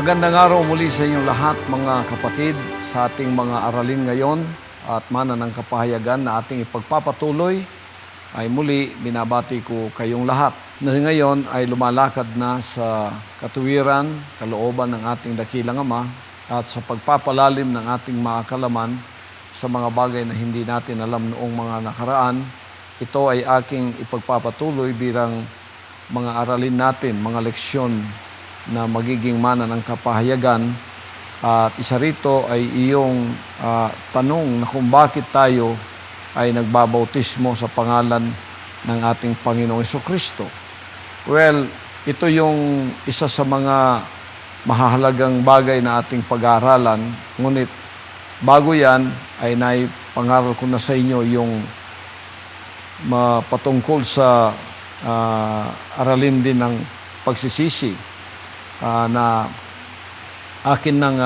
Magandang araw muli sa inyong lahat mga kapatid sa ating mga aralin ngayon at mana ng kapahayagan na ating ipagpapatuloy ay muli binabati ko kayong lahat na ngayon ay lumalakad na sa katuwiran, kalooban ng ating dakilang Ama at sa pagpapalalim ng ating mga kalaman sa mga bagay na hindi natin alam noong mga nakaraan. Ito ay aking ipagpapatuloy bilang mga aralin natin, mga leksyon na magiging mana ng kapahayagan. At isa rito ay iyong tanong na kung bakit tayo ay nagbabautismo sa pangalan ng ating Panginoong Jesucristo. Well, ito yung isa sa mga mahahalagang bagay na ating pag-aaralan. Ngunit bago yan ay naipangaral ko na sa inyo yung patungkol sa aralin din ng pagsisisi. Na akin nang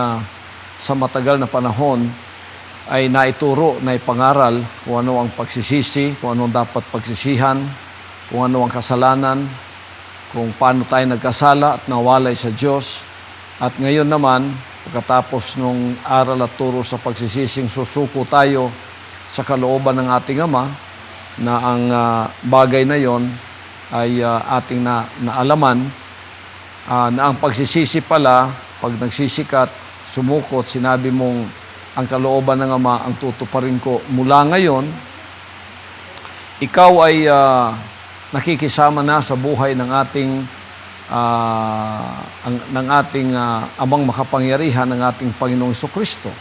sa matagal na panahon ay naituro, naipangaral kung ano ang pagsisisi, kung ano dapat pagsisihan, kung ano ang kasalanan, kung paano tayo nagkasala at nawalay sa Diyos. At ngayon naman, pagkatapos nung aral at turo sa pagsisising, susuko tayo sa kalooban ng ating Ama na ang bagay na yon ay ating naalaman. Na ang pagsisisi pala, pag nagsisikat, sumukot, sinabi mong ang kalooban ng Ama ang tutuparin ko mula ngayon, ikaw ay nakikisama na sa buhay ng ating Amang makapangyarihan, ng ating Panginoong Jesucristo,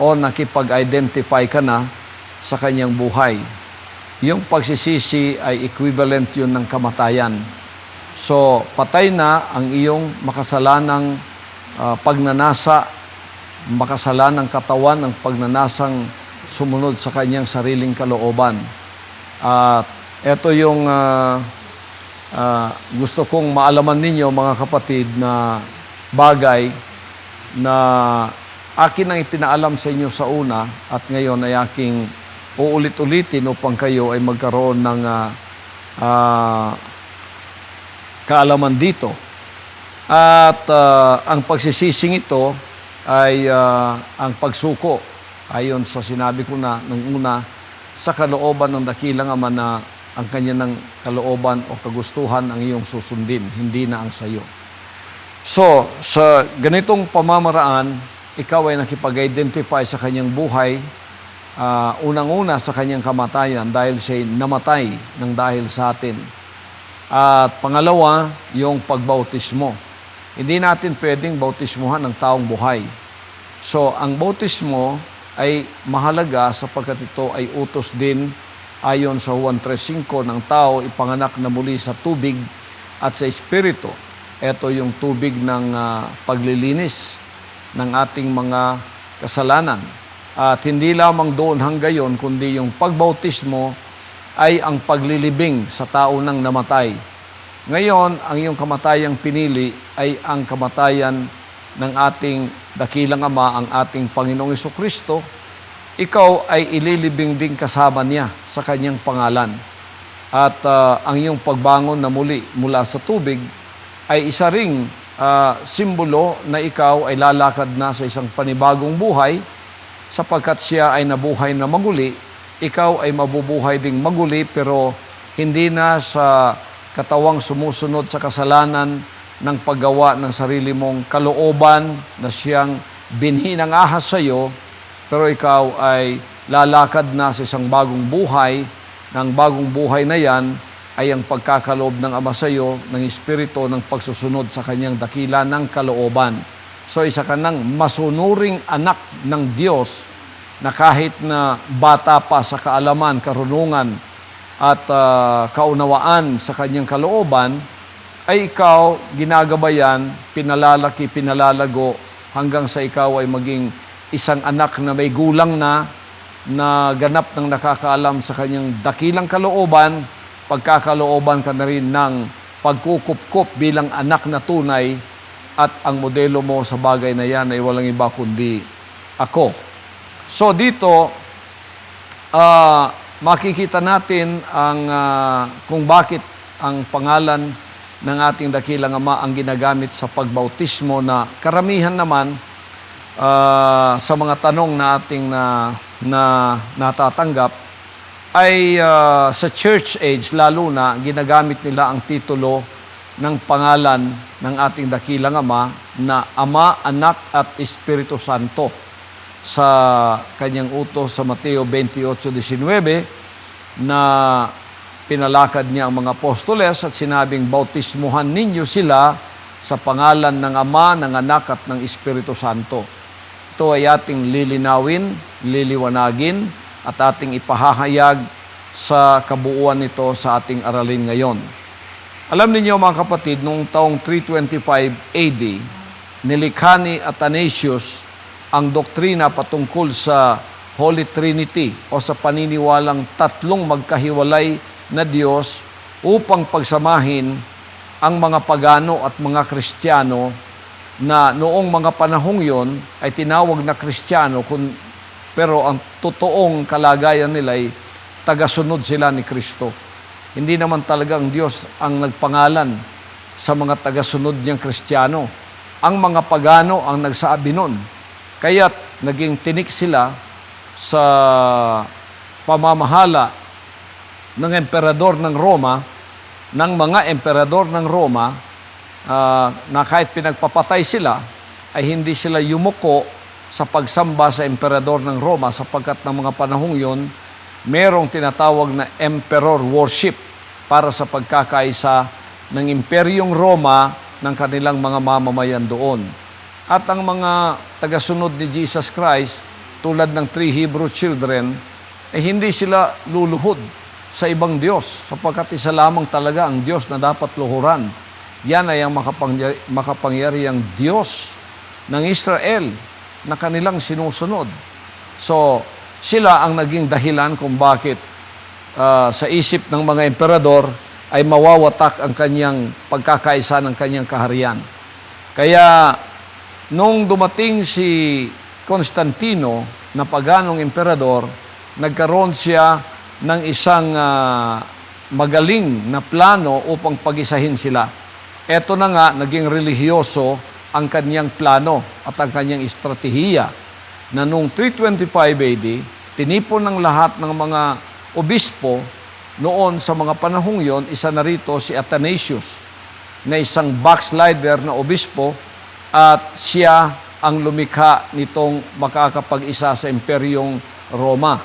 o nakipag-identify ka na sa kanyang buhay. Yung pagsisisi ay equivalent yun ng kamatayan. So, patay na ang iyong makasalanang pagnanasa, makasalanang katawan, ang pagnanasang sumunod sa kanyang sariling kalooban. At ito yung gusto kong maalaman ninyo mga kapatid na bagay na akin ang ipinaalam sa inyo sa una at ngayon ay aking uulit-ulitin upang kayo ay magkaroon ng kaalaman dito. At ang pagsisising ito ay ang pagsuko ayon sa sinabi ko na nung una sa kalooban ng dakilang Ama na ang kanya ng kalooban o kagustuhan ang iyong susundin, hindi na ang sayo. So, sa ganitong pamamaraan, ikaw ay nakipag-identify sa kanyang buhay, unang-una sa kanyang kamatayan dahil siya namatay ng dahil sa atin. At pangalawa, yung pagbautismo. Hindi natin pwedeng bautismuhan ng taong buhay. So, ang bautismo ay mahalaga sapagkat ito ay utos din ayon sa Juan 3:5 ng tao ipanganak na muli sa tubig at sa Espiritu. Ito yung tubig ng paglilinis ng ating mga kasalanan. At hindi lamang doon hanggayon, kundi yung pagbautismo ay ang paglilibing sa tao nang namatay. Ngayon, ang iyong kamatayang pinili ay ang kamatayan ng ating dakilang Ama, ang ating Panginoong Jesucristo. Ikaw ay ililibing din kasama niya sa kanyang pangalan. At ang iyong pagbangon na muli mula sa tubig ay isa ring simbolo na ikaw ay lalakad na sa isang panibagong buhay sapagkat siya ay nabuhay na maguli. Ikaw ay mabubuhay ding maguli pero hindi na sa katawang sumusunod sa kasalanan ng paggawa ng sarili mong kalooban na siyang binhi ng ahas sa iyo, pero ikaw ay lalakad na sa isang bagong buhay. Ng bagong buhay na yan ay ang pagkakaloob ng Ama sa iyo, ng Espiritu, ng pagsusunod sa kanyang dakila ng kalooban. So isa ka ng masunuring anak ng Diyos na kahit na bata pa sa kaalaman, karunungan at kaunawaan sa kanyang kalooban, ay ikaw ginagabayan, pinalalaki, pinalalago hanggang sa ikaw ay maging isang anak na may gulang na ganap ng nakakaalam sa kanyang dakilang kalooban, pagkakalooban ka na rin ng pagkukupkup bilang anak na tunay at ang modelo mo sa bagay na yan ay walang iba kundi ako. So dito, makikita natin ang kung bakit ang pangalan ng ating dakilang Ama ang ginagamit sa pagbautismo na karamihan naman sa mga tanong na ating na natatanggap ay sa church age lalo na ginagamit nila ang titulo ng pangalan ng ating dakilang Ama na Ama, Anak at Espiritu Santo sa kanyang utos sa Mateo 28:19 na pinalakad niya ang mga apostoles at sinabing bautismuhan ninyo sila sa pangalan ng Ama, ng Anak at ng Espiritu Santo. Ito ay ating lilinawin, liliwanagin at ating ipahahayag sa kabuuan nito sa ating aralin ngayon. Alam niyo mga kapatid, noong taong 325 AD, nilikha ni Athanasius ang doktrina patungkol sa Holy Trinity o sa paniniwalang tatlong magkahiwalay na Diyos upang pagsamahin ang mga pagano at mga Kristiyano na noong mga panahong yon ay tinawag na Kristiyano pero ang totoong kalagayan nila ay tagasunod sila ni Kristo. Hindi naman talaga ang Diyos ang nagpangalan sa mga tagasunod niyang Kristiyano. Ang mga pagano ang nagsabi nun. Kaya't naging tinik sila sa pamamahala ng emperador ng Roma, ng mga emperador ng Roma, na kahit pinagpapatay sila, ay hindi sila yumuko sa pagsamba sa emperador ng Roma sapagkat ng mga panahong yon, merong tinatawag na emperor worship para sa pagkakaisa ng Imperyong Roma ng kanilang mga mamamayan doon. At ang mga tagasunod ni Jesus Christ, tulad ng 3 Hebrew children, ay hindi sila luluhod sa ibang Diyos sapagkat isa lamang talaga ang Diyos na dapat luhuran. Yan ay ang makapangyarihang Diyos ng Israel na kanilang sinusunod. So, sila ang naging dahilan kung bakit sa isip ng mga emperador ay mawawatak ang kanyang pagkakaisa ng kanyang kaharian. Kaya, nung dumating si Constantino na paganong emperador, nagkaroon siya ng isang magaling na plano upang pagisahin sila. Eto na nga, naging relihiyoso ang kanyang plano at ang kanyang estratehiya na noong 325 AD, tinipon ng lahat ng mga obispo noon sa mga panahong yon, isa na rito si Athanasius na isang backslider na obispo at siya ang lumikha nitong makakapag-isa sa Imperyong Roma.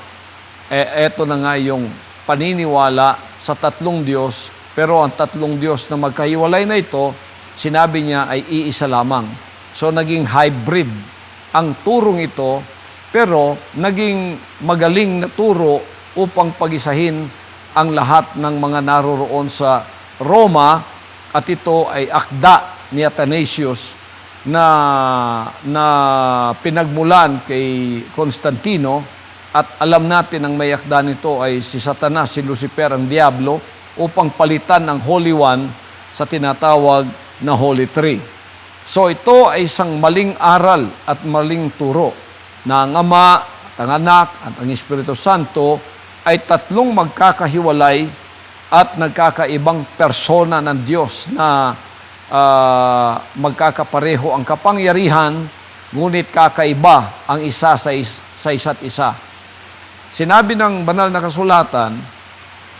Eto na nga yung paniniwala sa tatlong Diyos, pero ang tatlong Diyos na magkahiwalay na ito, sinabi niya ay iisa lamang. So naging hybrid ang turong ito, pero naging magaling na turo upang pagisahin ang lahat ng mga naroroon sa Roma, at ito ay akda ni Athanasius na pinagmulan kay Constantino, at alam natin ang may akda nito ay si Satanas, si Lucifer, ang Diablo, upang palitan ang Holy One sa tinatawag na Holy Three. So ito ay isang maling aral at maling turo na ang Ama, at ang Anak, at ang Espiritu Santo ay tatlong magkakahiwalay at nagkakaibang persona ng Diyos na magkakapareho ang kapangyarihan, ngunit kakaiba ang isa sa isa't isa. Sinabi ng banal na kasulatan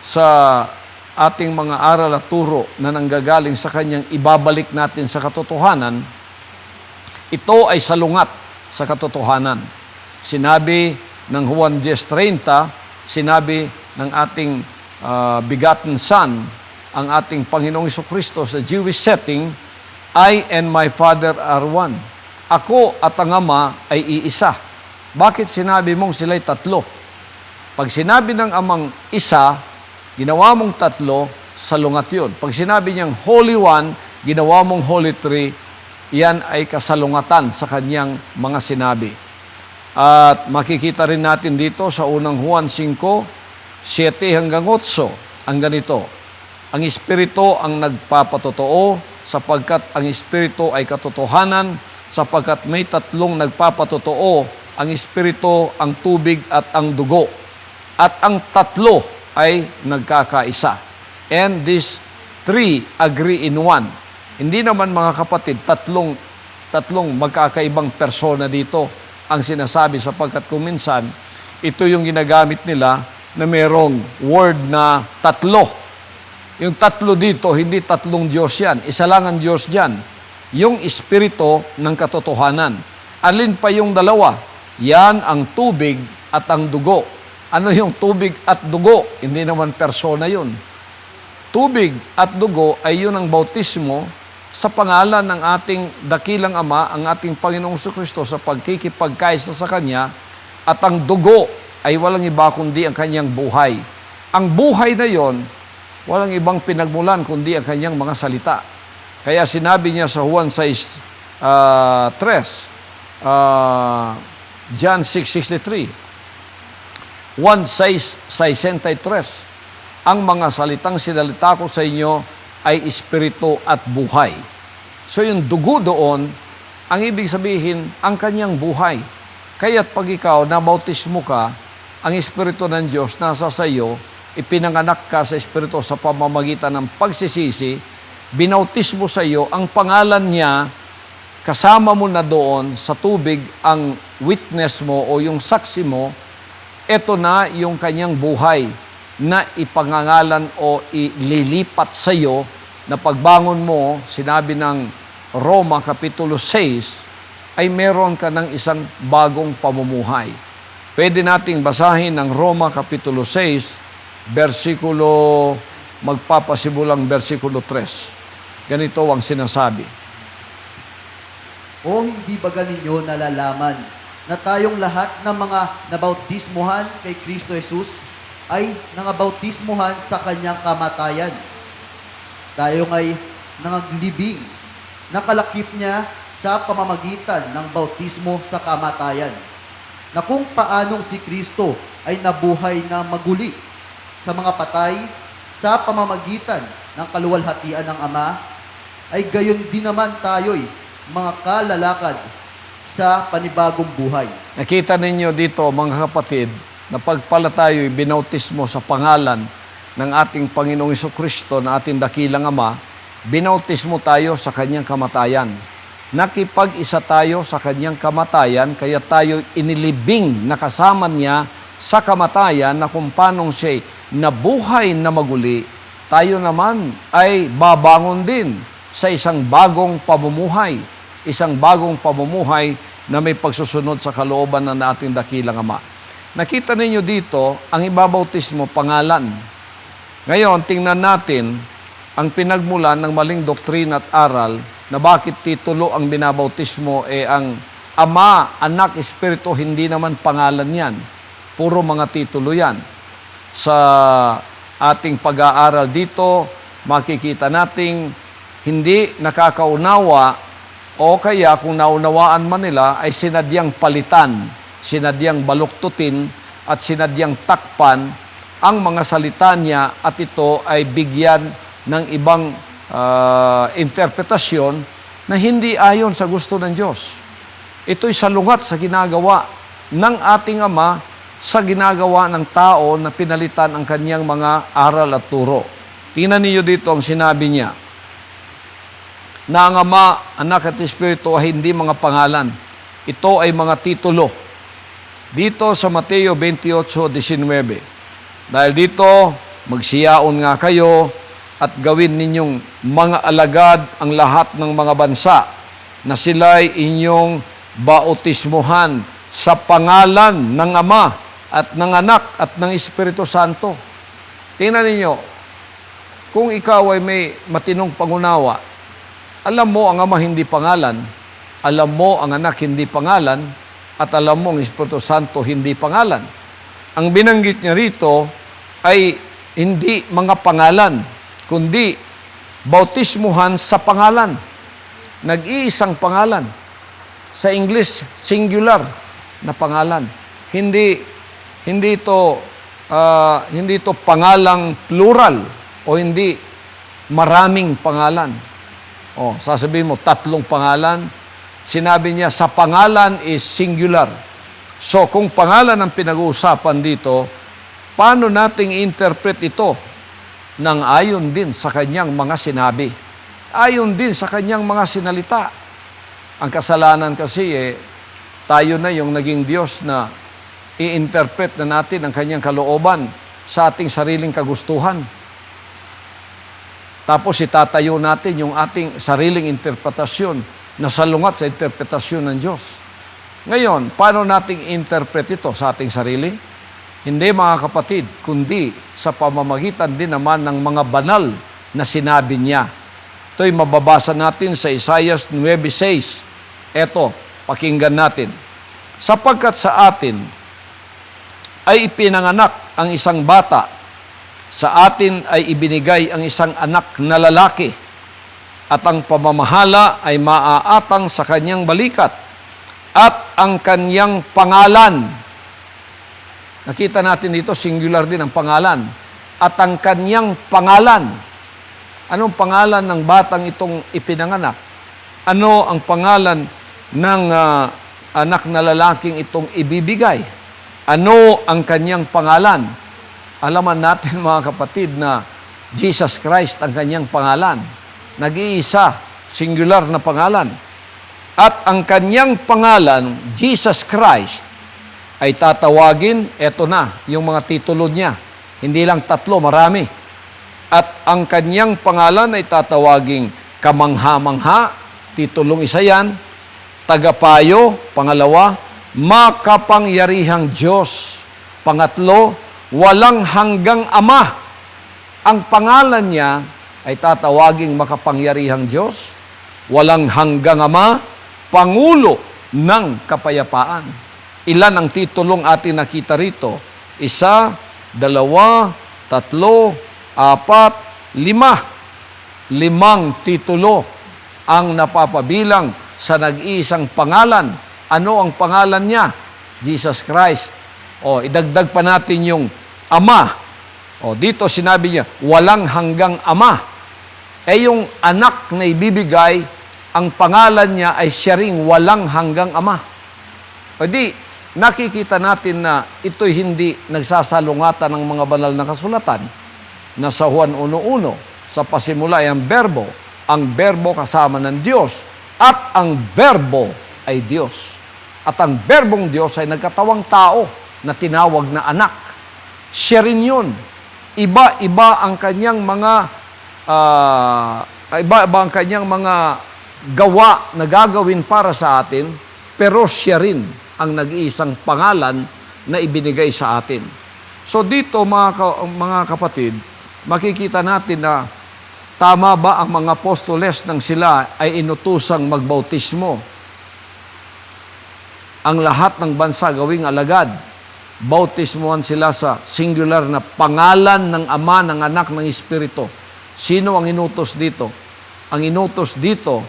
sa ating mga aral at turo na nanggagaling sa kanyang ibabalik natin sa katotohanan, ito ay salungat sa katotohanan. Sinabi ng Juan 10:30, sinabi ng ating begotten Son, ang ating Panginoong Jesucristo sa Jewish setting, I and my Father are one. Ako at ang Ama ay iisa. Bakit sinabi mong sila'y tatlo? Pag sinabi ng Amang isa, ginawa mong tatlo, salungat yun. Pag sinabi niyang Holy One, ginawa mong Holy Three, yan ay kasalungatan sa kanyang mga sinabi. At makikita rin natin dito sa unang Juan 5:7-8, ang ganito. Ang Espiritu ang nagpapatotoo, sapagkat ang Espiritu ay katotohanan, sapagkat may tatlong nagpapatotoo, ang Espiritu, ang tubig at ang dugo. At ang tatlo ay nagkakaisa. And this three agree in one. Hindi naman mga kapatid, tatlong magkakaibang persona dito ang sinasabi sapagkat kung minsan, ito yung ginagamit nila na merong word na tatlo. Yung tatlo dito, hindi tatlong Diyos yan. Isa lang ang Diyos dyan. Yung Espiritu ng katotohanan. Alin pa yung dalawa? Yan ang tubig at ang dugo. Ano yung tubig at dugo? Hindi naman persona yun. Tubig at dugo ay yun ang bautismo sa pangalan ng ating dakilang Ama, ang ating Panginoong Kristo sa pagkikipagkaisa sa Kanya, at ang dugo ay walang iba kundi ang Kanyang buhay. Ang buhay na yon, walang ibang pinagmulan kundi ang Kanyang mga salita. Kaya sinabi niya sa Juan 6:3, John 6:63, Juan 6:63, ang mga salitang sinalita ko sa inyo ay espiritu at buhay. So yung dugo doon, ang ibig sabihin, ang kanyang buhay. Kaya't pag ikaw nabautismo ka, ang espiritu ng Diyos nasa sa iyo, ipinanganak ka sa espiritu sa pamamagitan ng pagsisisi, binautismo sa iyo, ang pangalan niya, kasama mo na doon sa tubig ang witness mo o yung saksi mo, eto na yung kanyang buhay na ipangangalan o ililipat sa iyo na pagbangon mo, sinabi ng Roma Kapitulo 6, ay meron ka ng isang bagong pamumuhay. Pwede nating basahin ng Roma Kapitulo 6, magpapasimulang versikulo 3. Ganito ang sinasabi. O hindi ba ninyo nalalaman na tayong lahat ng mga nabautismuhan kay Kristo Jesus ay nangabautismuhan sa kanyang kamatayan? Tayo ay nangaglibing, nakalakip niya sa pamamagitan ng bautismo sa kamatayan, na kung paanong si Kristo ay nabuhay na maguli sa mga patay sa pamamagitan ng kaluwalhatian ng Ama, ay gayon din naman tayo'y mga kalalakad sa panibagong buhay. Nakita ninyo dito, mga kapatid, na pagpala tayo'y binautismo sa pangalan ng ating Panginoong Jesucristo na ating dakilang Ama, binautismo tayo sa kanyang kamatayan. Nakipag-isa tayo sa kanyang kamatayan, kaya tayo inilibing na kasama niya sa kamatayan na kung paanong siya nabuhay na maguli, tayo naman ay babangon din sa isang bagong pamumuhay. Isang bagong pamumuhay na may pagsusunod sa kalooban ng ating dakilang Ama. Nakita ninyo dito, ang ibabautismo, pangalan. Ngayon, tingnan natin ang pinagmulan ng maling doktrina at aral na bakit titulo ang binabautismo ang Ama, Anak, Espiritu, hindi naman pangalan yan. Puro mga titulo yan. Sa ating pag-aaral dito, makikita nating hindi nakakaunawa o kaya kung naunawaan man nila ay sinadyang palitan, sinadyang baluktutin at sinadyang takpan ang mga salita niya at ito ay bigyan ng ibang interpretasyon na hindi ayon sa gusto ng Diyos. Ito'y salungat sa ginagawa ng ating Ama sa ginagawa ng tao na pinalitan ang kanyang mga aral at turo. Tingnan niyo dito ang sinabi niya, na ang Ama, Anak at Espiritu ay hindi mga pangalan. Ito ay mga titulo. Dito sa Mateo 28:19. Dahil dito, magsiyaon nga kayo at gawin ninyong mga alagad ang lahat ng mga bansa na sila'y inyong bautismuhan sa pangalan ng Ama at ng Anak at ng Espiritu Santo. Tingnan ninyo, kung ikaw ay may matinong pangunawa, alam mo ang Ama hindi pangalan, alam mo ang Anak hindi pangalan, at alam mo ang Espiritu Santo hindi pangalan. Ang binanggit niya rito ay hindi mga pangalan, kundi bautismuhan sa pangalan. Nag-iisang pangalan. Sa English, singular na pangalan. Hindi ito pangalang plural o hindi maraming pangalan. O, sasabihin mo, 3 pangalan. Sinabi niya, sa pangalan is singular. So, kung pangalan ang pinag-uusapan dito, paano nating interpret ito? ng ayon din sa kanyang mga sinabi. Ayon din sa kanyang mga sinalita. Ang kasalanan kasi tayo na yung naging Diyos na i-interpret na natin ang kanyang kalooban sa ating sariling kagustuhan. Tapos itatayo natin yung ating sariling interpretasyon na salungat sa interpretasyon ng Diyos. Ngayon, paano nating interpret ito sa ating sarili? Hindi mga kapatid, kundi sa pamamagitan din naman ng mga banal na sinabi niya. Ito'y mababasa natin sa Isaiah 9:6. Eto, pakinggan natin. Sapagkat sa atin ay ipinanganak ang isang bata, sa atin ay ibinigay ang isang anak na lalaki, at ang pamamahala ay maaatang sa kanyang balikat, at ang kanyang pangalan. Nakita natin dito, singular din ang pangalan. At ang kanyang pangalan. Anong pangalan ng batang itong ipinanganak? Ano ang pangalan ng anak na lalaking itong ibibigay? Ano ang kanyang pangalan? Alaman natin mga kapatid na Jesus Christ ang kanyang pangalan. Nag-iisa, singular na pangalan. At ang kanyang pangalan, Jesus Christ, ay tatawagin, eto na, yung mga titulo niya. Hindi lang 3, marami. At ang kanyang pangalan ay tatawaging kamangha-mangha, titulong isa yan, tagapayo, pangalawa, makapangyarihang Diyos, pangatlo, walang hanggang Ama. Ang pangalan niya ay tatawaging makapangyarihang Diyos, walang hanggang Ama, Pangulo ng Kapayapaan. Ilan ang titulong atin nakita rito? 1, 2, 3, 4, 5. 5 titulo ang napapabilang sa nag-iisang pangalan. Ano ang pangalan niya? Jesus Christ. Idagdag pa natin yung Ama. Dito sinabi niya, walang hanggang Ama. Yung anak na ibibigay, ang pangalan niya ay siya ring walang hanggang Ama. Nakikita natin na ito'y hindi nagsasalungatan ng mga banal na kasulatan na sa Juan 1:1, sa pasimula ay ang berbo kasama ng Diyos, at ang berbo ay Diyos. At ang berbong Diyos ay nagkatawang tao na tinawag na anak. Siya rin yun. Iba-iba ang kanyang mga gawa na gagawin para sa atin, pero siya rin ang nag-iisang pangalan na ibinigay sa atin. So dito mga kapatid, makikita natin na tama ba ang mga apostoles nang sila ay inutusang magbautismo? Ang lahat ng bansa gawing alagad, bautismuhan sila sa singular na pangalan ng Ama, ng Anak, ng Espiritu. Sino ang inutos dito? Ang inutos dito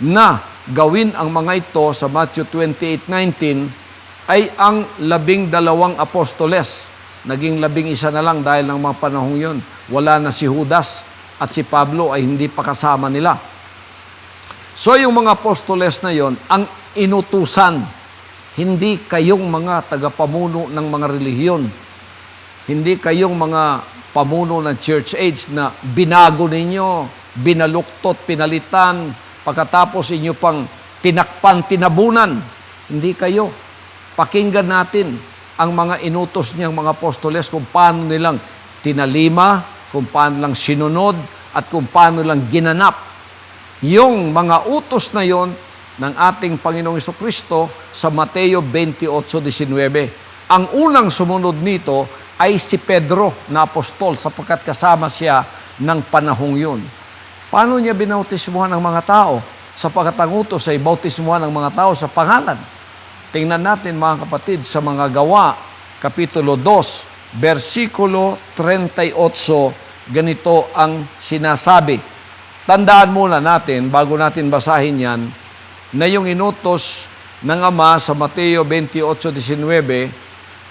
na gawin ang mga ito sa Matthew 28:19 ay ang 12 apostoles. Naging 11 na lang dahil ng mga panahong yun. Wala na si Judas at si Pablo ay hindi pa kasama nila. So yung mga apostoles na yon ang inutusan, hindi kayong mga tagapamuno ng mga relihiyon. Hindi kayong mga pamuno ng church age na binago ninyo, binaluktot, pinalitan, pagkatapos inyo pang tinakpan, tinabunan. Hindi kayo. Pakinggan natin ang mga inutos niyang mga apostoles kung paano nilang tinalima, kung paano lang sinunod, at kung paano lang ginanap yung mga utos na yon ng ating Panginoong Jesucristo sa Mateo 28:19. Ang unang sumunod nito ay si Pedro na apostol sapagkat kasama siya ng panahong yun. Paano niya binautismuhan ang mga tao? Sapagkat ang utos ay bautismuhan ang mga tao sa pangalan. Tingnan natin mga kapatid sa mga Gawa, Kapitulo 2, versikulo 38, ganito ang sinasabi. Tandaan muna natin, bago natin basahin yan, na yung inutos ng Ama sa Mateo 28:19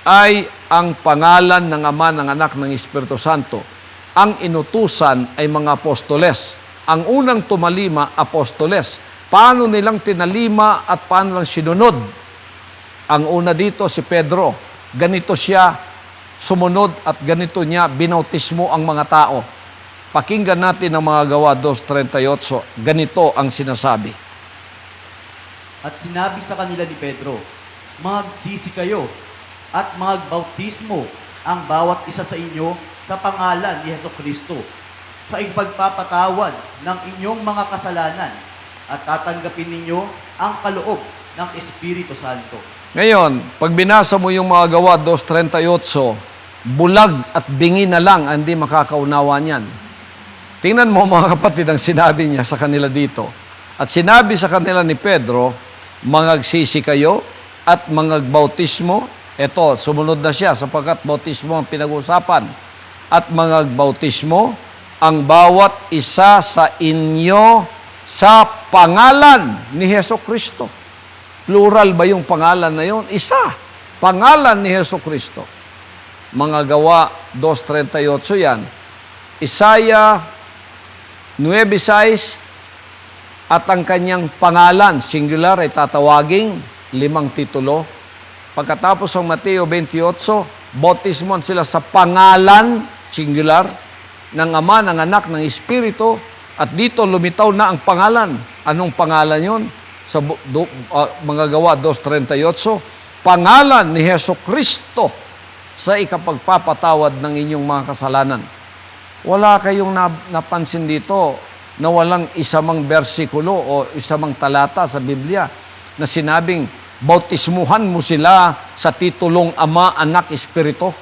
ay ang pangalan ng Ama, ng Anak, ng Espiritu Santo. Ang inutusan ay mga apostoles. Ang unang tumalima, apostoles. Paano nilang tinalima at paano lang sinunod? Ang una dito si Pedro. Ganito siya sumunod at ganito niya binautismo ang mga tao. Pakinggan natin ang mga Gawa 2:38. Ganito ang sinasabi. At sinabi sa kanila ni Pedro, magsisi kayo at magbautismo ang bawat isa sa inyo sa pangalan ni Hesukristo sa ipagpapatawad ng inyong mga kasalanan at tatanggapin ninyo ang kaloob ng Espiritu Santo. Ngayon, pag binasa mo yung mga Gawa 2:38, bulag at bingi na lang ang hindi makakaunawa niyan. Tingnan mo mga kapatid ang sinabi niya sa kanila dito. At sinabi sa kanila ni Pedro, mangagsisi kayo at mangagbautismo. Ito, sumunod na siya sapagkat bautismo ang pinag-usapan. At mangagbautismo ang bawat isa sa inyo sa pangalan ni Hesukristo. Plural ba yung pangalan na yun? Isa. Pangalan ni Hesukristo. Mga Gawa 2:38 yan. Isaiah 9:6 at ang kanyang pangalan, singular, ay tatawaging 5 titulo. Pagkatapos ng Mateo 28, bautismon sila sa pangalan, singular, ng Ama, ng Anak, ng Espiritu. At dito lumitaw na ang pangalan. Anong pangalan yon? Sa mga Gawa 2:38, pangalan ni Hesukristo sa ikapagpapatawad ng inyong mga kasalanan. Wala kayong napansin dito na walang isamang bersikulo o isamang talata sa Biblia na sinabing, bautismuhan mo sila sa titulong Ama, Anak, Espiritu.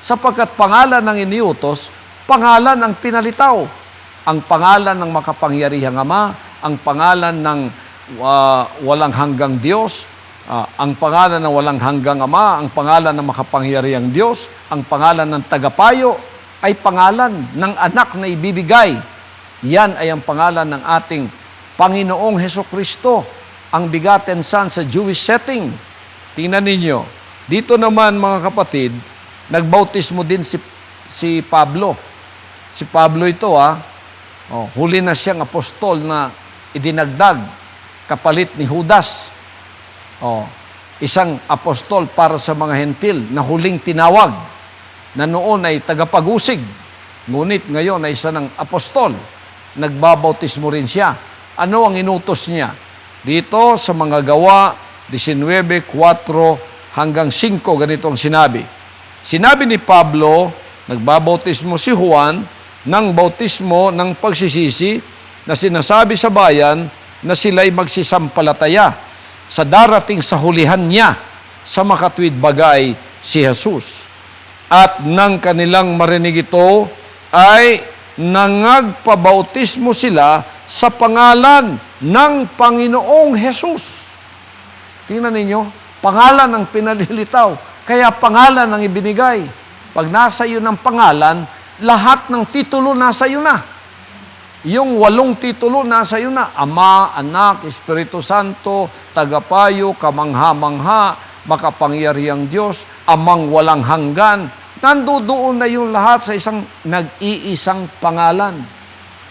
Sapagkat pangalan ng iniutos, pangalan ang pinalitaw. Ang pangalan ng makapangyarihang Ama, ang pangalan ng walang hanggang Diyos, ang pangalan ng walang hanggang Ama, ang pangalan ng makapangyarihang Diyos, ang pangalan ng tagapayo, ay pangalan ng anak na ibibigay. Yan ay ang pangalan ng ating Panginoong Hesukristo, ang begotten Son sa Jewish setting. Tingnan ninyo. Dito naman mga kapatid, nagbautismo din si Pablo. Si Pablo ito huli na siyang apostol na idinagdag kapalit ni Judas. Isang apostol para sa mga hentil na huling tinawag na noon ay tagapag-usig. Ngunit ngayon ay isa ng apostol. Nagbabautismo rin siya. Ano ang inutos niya? Dito sa mga Gawa 19:4 hanggang 5, ganito ang sinabi. Sinabi ni Pablo, nagbabautismo si Juan ng bautismo ng pagsisisi na sinasabi sa bayan na sila'y magsisampalataya sa darating sa hulihan niya sa makatwid bagay si Jesus. At nang kanilang marinig ito, ay nangagpabautismo sila sa pangalan ng Panginoong Jesus. Tingnan ninyo, pangalan ang pinalilitaw, kaya pangalan ang ibinigay. Pag nasa iyo ng pangalan, lahat ng titulo nasa iyo na. Yung 8 titulo nasa iyo na. Ama, Anak, Espiritu Santo, Tagapayo, Kamangha-mangha, Makapangyarihang Diyos, Amang walang hanggan. Nandoon na yung lahat sa isang nag-iisang pangalan.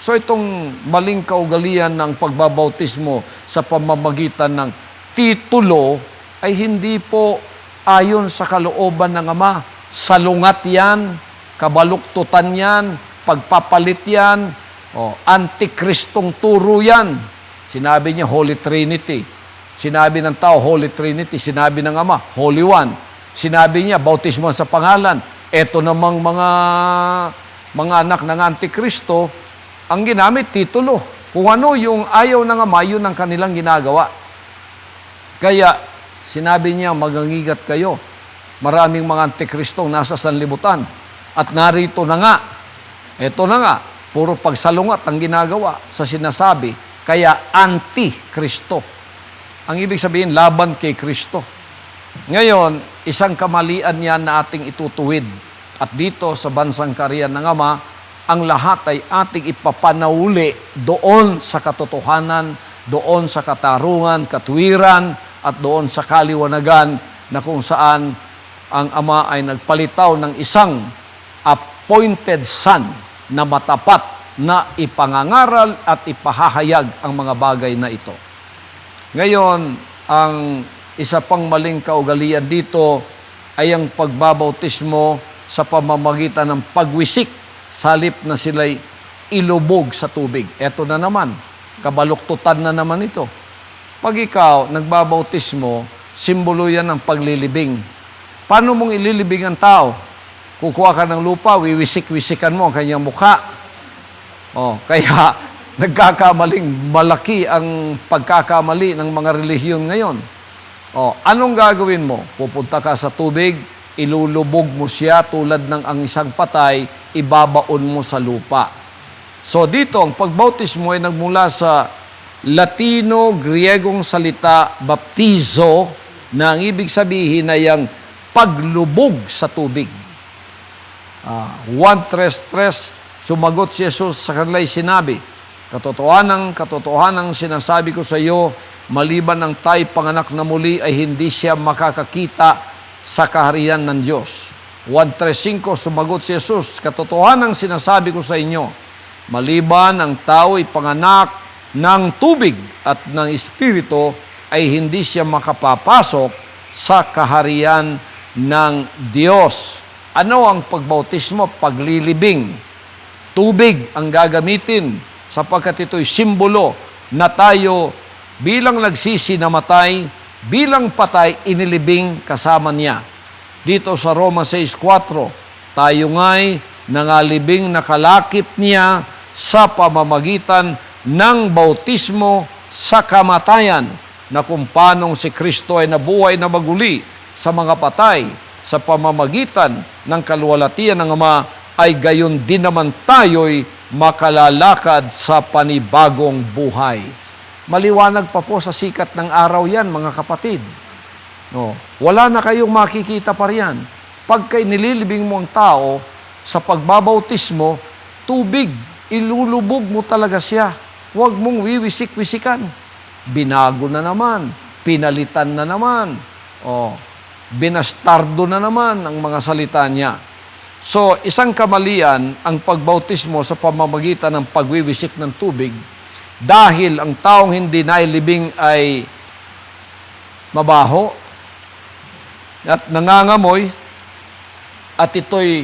So itong maling kaugalian ng pagbabautismo sa pamamagitan ng titulo ay hindi po ayon sa kalooban ng Ama. Salungat yan, kabaluktutan yan, pagpapalit yan, antikristong turo yan. Sinabi niya Holy Trinity. Sinabi ng tao Holy Trinity. Sinabi ng Ama Holy One. Sinabi niya bautismo sa pangalan. Ito namang mga anak ng Antikristo, ang ginamit, titulo. Kung ano yung ayaw ng Ama, yun ang kanilang ginagawa. Kaya, sinabi niya, magangigat kayo. Maraming mga Antikristong nasa sanlibutan. At narito na nga, ito na nga, puro pagsalungat ang ginagawa sa sinasabi. Kaya, Antikristo. Ang ibig sabihin, laban kay Kristo. Ngayon, isang kamalian yan na ating itutuwid. At dito sa bansang kaharian ng Ama, ang lahat ay ating ipapanauli doon sa katotohanan, doon sa katarungan, katwiran, at doon sa kaliwanagan na kung saan ang Ama ay nagpalitaw ng isang appointed Son na matapat na ipangangaral at ipahahayag ang mga bagay na ito. Ngayon, ang isa pang maling kaugalian dito ay ang pagbabautismo sa pamamagitan ng pagwisik sa halip na sila'y ilubog sa tubig. Eto na naman, kabaluktutan na naman ito. Pag ikaw nagbabautismo, simbolo yan ng paglilibing. Paano mong ililibing ang tao? Kukuha ka ng lupa, wiwisik-wisikan mo ang kanyang mukha. Kaya nagkakamaling malaki ang pagkakamali ng mga relihiyon ngayon. Anong gagawin mo? Pupunta ka sa tubig, ilulubog mo siya tulad ng ang isang patay, ibabaon mo sa lupa. So dito, ang pagbautismo ay nagmula sa Latino-Griegong salita baptizo na ang ibig sabihin ay ang paglubog sa tubig. 1:3:3, sumagot si Jesus sa kanila'y sinabi, Katotohanan sinasabi ko sa iyo, maliban ng tayo panganak na muli ay hindi siya makakakita sa kaharian ng Diyos. 1:3:5, sumagot si Jesus, Katotohanan sinasabi ko sa inyo, maliban ang tao ay panganak ng tubig at ng Espiritu, ay hindi siya makapapasok sa kaharian ng Diyos. Ano ang pagbautismo? Paglilibing. Tubig ang gagamitin sapagkat ito'y simbolo na tayo bilang nagsisi namatay, bilang patay, inilibing kasama niya. Dito sa Roma 6:4, tayo nga'y nangalibing nakalakip niya sa pamamagitan ng bautismo sa kamatayan, na kung paanong si Kristo ay nabuhay na maguli sa mga patay sa pamamagitan ng kaluwalhatian ng Ama, ay gayon din naman tayo'y makalalakad sa panibagong buhay. Maliwanag pa po sa sikat ng araw yan, mga kapatid. Wala na kayong makikita pa riyan. Pagka nililibing mo ang tao sa pagbabautismo, tubig, ilulubog mo talaga siya. Huwag mong wiwisik-wisikan. Binago na naman, pinalitan na naman, binastardo na naman ang mga salita niya. So, isang kamalian ang pagbautismo sa pamamagitan ng pagwiwisik ng tubig dahil ang taong hindi nailibing ay mabaho at nangangamoy at ito'y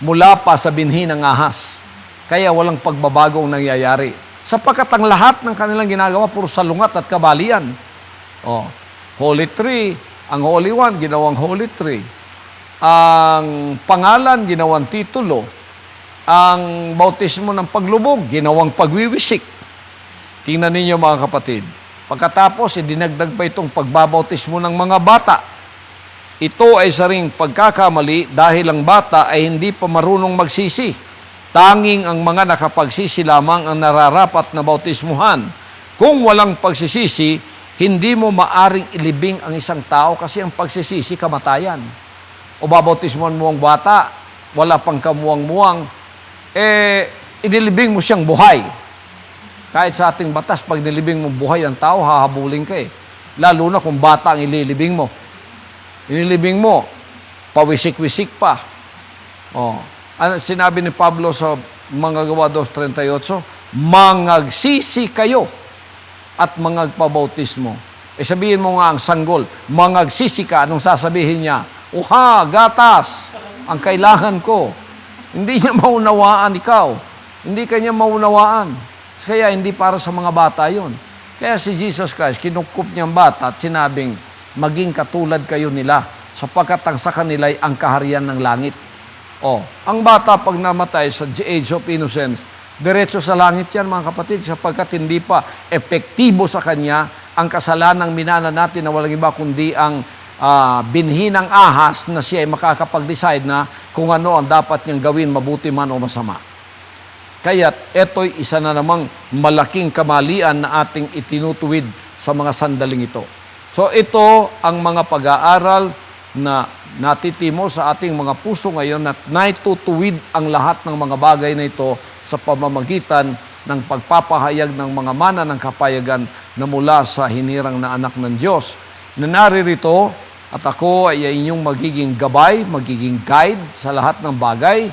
mula pa sa binhi ng ahas. Kaya walang pagbabagong nangyayari. Sapagkat ang lahat ng kanilang ginagawa, puro salungat at kabalian. Holy Tree, ang Holy One, ginawang Holy Tree. Ang pangalan, ginawang titulo. Ang bautismo ng paglubog, ginawang pagwiwisik. Tingnan ninyo mga kapatid. Pagkatapos, dinagdag pa itong pagbabautismo ng mga bata. Ito ay saring pagkakamali dahil ang bata ay hindi pa marunong magsisi. Tanging ang mga nakapagsisi lamang ang nararapat na bautismuhan. Kung walang pagsisisi, hindi mo maaring ilibing ang isang tao kasi ang pagsisisi, kamatayan. O babautismuhan mo ang bata, wala pang kamuwang-muwang, inilibing mo siyang buhay. Kahit sa ating batas, pag nilibing mo buhay ang tao, hahabulin ka . Lalo na kung bata ang ililibing mo. Inilibing mo, pawisik-wisik pa. Sinabi ni Pablo sa mga Gawa 2:38, mangagsisi kayo at mangagpabautismo. Sabihin mo nga ang sanggol, mangagsisi ka, anong sasabihin niya? Gatas, ang kailangan ko. Hindi niya maunawaan ikaw. Hindi kanya maunawaan. Kaya hindi para sa mga bata yon. Kaya si Jesus Christ, kinukup niyang bata at sinabing, maging katulad kayo nila, sapagkat ang sa kanila ay ang kaharian ng langit. Ang bata pag namatay sa age of innocence, diretso sa langit yan mga kapatid, sapagkat hindi pa epektibo sa kanya ang kasalanang minana natin na walang iba kundi ang binhi ng ahas na siya ay makakapag-decide na kung ano ang dapat niyang gawin, mabuti man o masama. Kaya ito'y isa na namang malaking kamalian na ating itinutuwid sa mga sandaling ito. So ito ang mga pag-aaral na natitimo sa ating mga puso ngayon at naitutuwid ang lahat ng mga bagay na ito sa pamamagitan ng pagpapahayag ng mga mana ng kapayagan na mula sa hinirang na anak ng Diyos. Na naririto at ako ay inyong magiging gabay, magiging guide sa lahat ng bagay.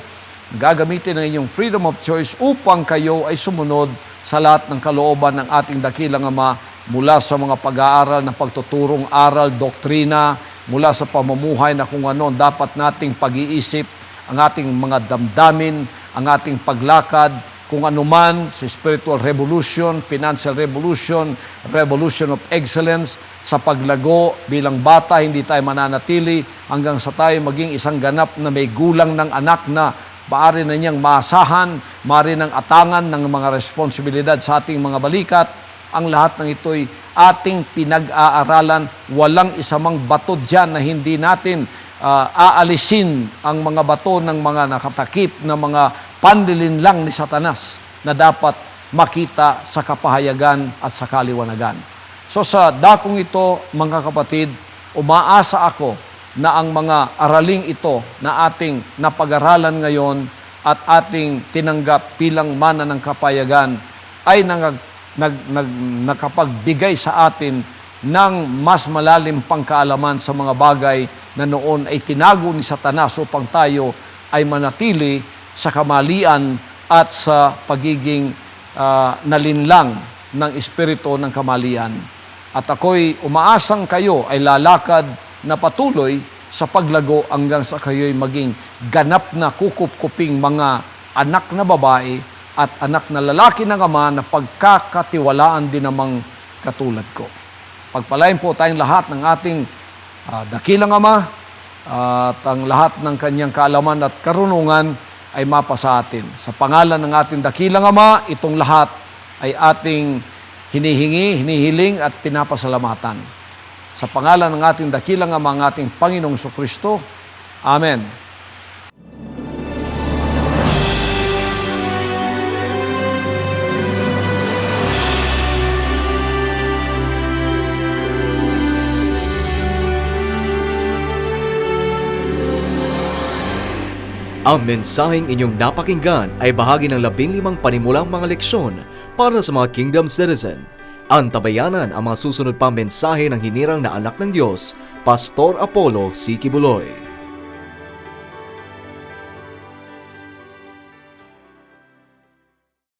Gagamitin ang inyong freedom of choice upang kayo ay sumunod sa lahat ng kalooban ng ating dakilang Ama mula sa mga pag-aaral ng pagtuturong aral, doktrina, mula sa pamumuhay na kung ano dapat nating pag-iisip, ang ating mga damdamin, ang ating paglakad, kung anuman sa spiritual revolution, financial revolution, revolution of excellence, sa paglago bilang bata, hindi tayo mananatili hanggang sa tayo maging isang ganap na may gulang ng anak na maaari na niyang maasahan, maaari ng atangan ng mga responsibilidad sa ating mga balikat. Ang lahat ng ito'y ating pinag-aaralan. Walang isamang bato dyan na hindi natin aalisin ang mga bato ng mga nakatakip na mga panlilinlang ni Satanas na dapat makita sa kapahayagan at sa kaliwanagan. So sa dakong ito, mga kapatid, umaasa ako na ang mga araling ito na ating napag-aralan ngayon at ating tinanggap bilang mana ng kapayagan ay nakapagbigay sa atin ng mas malalim pang kaalaman sa mga bagay na noon ay tinago ni Satanas upang tayo ay manatili sa kamalian at sa pagiging nalinlang ng espiritu ng kamalian. At ako'y umaasang kayo ay lalakad na patuloy sa paglago hanggang sa kayo'y maging ganap na kukup-kuping mga anak na babae at anak na lalaki ng Ama na pagkakatiwalaan din namang katulad ko. Pagpalain po tayong lahat ng ating dakilang Ama at ang lahat ng kanyang kaalaman at karunungan ay mapasa atin. Sa pangalan ng ating dakilang Ama, itong lahat ay ating hinihingi, hinihiling at pinapasalamatan. Sa pangalan ng ating dakilang Ama, ang ating Panginoong Jesucristo. Amen. Ang mensaheng inyong napakinggan ay bahagi ng 15 panimulang mga leksyon para sa mga Kingdom Citizen. Antabayanan ang mga susunod pang mensahe ng hinirang na anak ng Diyos, Pastor Apollo C. Kibuloy.